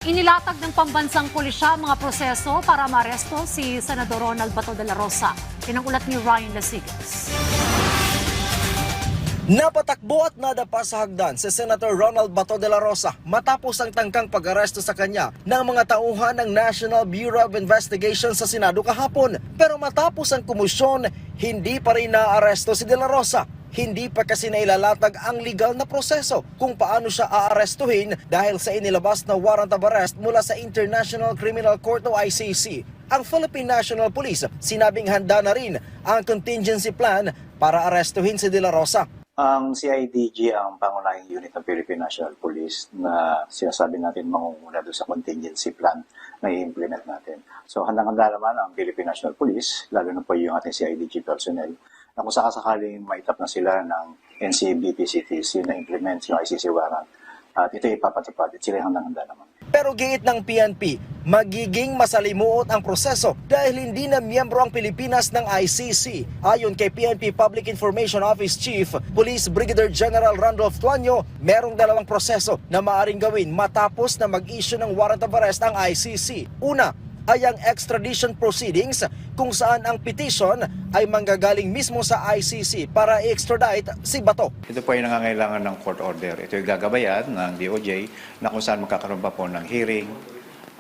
Inilatag ng pambansang pulisya ang mga proseso para maaresto si Senador Ronald Bato de la Rosa. Pinangulat ni Ryan Lasigas. Napatakbo at nadapa sa hagdan si Senator Ronald Bato de la Rosa matapos ang tangkang pag-aresto sa kanya ng mga tauhan ng National Bureau of Investigation sa Senado kahapon. Pero matapos ang komisyon, hindi pa rin naaresto si de la Rosa. Hindi pa kasi nailalatag ang legal na proseso kung paano siya aarestuhin dahil sa inilabas na warrant of arrest mula sa International Criminal Court o ICC. Ang Philippine National Police sinabing handa na rin ang contingency plan para arestuhin si de la Rosa. Ang CIDG ang pangunahing unit ng Philippine National Police na sinasabi natin mangunguna doon sa contingency plan na i-implement natin. So handang-handa naman ang Philippine National Police, lalo na po yung ating CIDG personnel, na kung sakasakaling maitap na sila ng NCBP-CTC na implement yung ICC warrant. At ito ipapatupad at sila handang-handa naman. Pero giit ng PNP, magiging masalimuot ang proseso dahil hindi na miyembro ang Pilipinas ng ICC. Ayon kay PNP Public Information Office Chief, Police Brigadier General Randolph Tuanyo, merong dalawang proseso na maaaring gawin matapos na mag-issue ng warrant of arrest ang ICC. Una ay ang extradition proceedings kung saan ang petition ay manggagaling mismo sa ICC para i-extradite si Bato. Ito po ay nangangailangan ng court order. Ito ay gagabayan ng DOJ na kung saan magkakaroon pa po ng hearing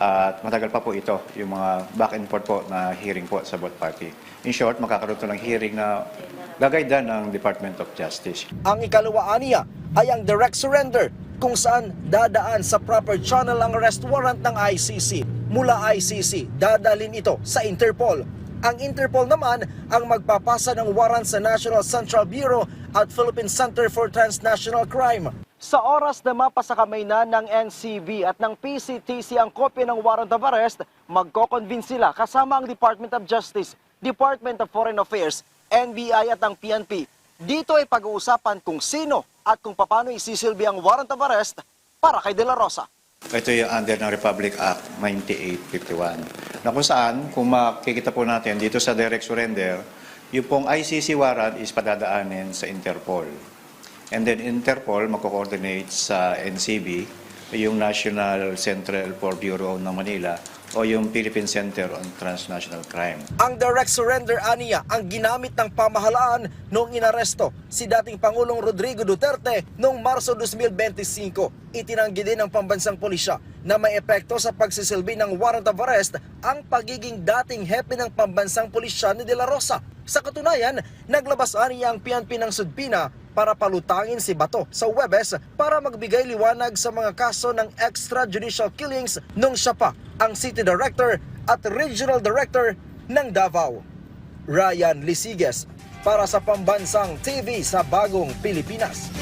at matagal pa po ito, yung mga back and forth po na hearing po sa both party. In short, magkakaroon po ng hearing na gagaydan ng Department of Justice. Ang ikalawa niya ay ang direct surrender kung saan dadaan sa proper channel ang arrest warrant ng ICC. Mula ICC, dadalhin ito sa Interpol. Ang Interpol naman ang magpapasa ng warrant sa National Central Bureau at Philippine Center for Transnational Crime. Sa oras na mapasakamay na ng NCB at ng PCTC ang kopya ng warrant of arrest, magko-convince sila kasama ang Department of Justice, Department of Foreign Affairs, NBI at ang PNP. Dito ay pag-uusapan kung sino at kung paano isisilbi ang warrant of arrest para kay De La Rosa. Ito yung under ng Republic Act 9851. Na kung saan, kung makikita po natin dito sa direct surrender, yung pong ICC warrant is padadaanin sa Interpol. And then Interpol magko-coordinate sa NCB, yung National Central for Bureau ng Manila, o yung Philippine Center on Transnational Crime. Ang direct surrender aniya ang ginamit ng pamahalaan noong inaresto si dating Pangulong Rodrigo Duterte noong Marso 2025. Itinanggi din ng pambansang pulisya na may epekto sa pagsisilbi ng warrant of arrest ang pagiging dating hepe ng pambansang pulisya ni De La Rosa. Sa katunayan, naglabas aniya ang PNP ng sudpina para palutangin si Bato sa Huwebes para magbigay liwanag sa mga kaso ng extrajudicial killings nung siya pa ang City Director at Regional Director ng Davao. Ryan Lasigas para sa Pambansang TV sa Bagong Pilipinas.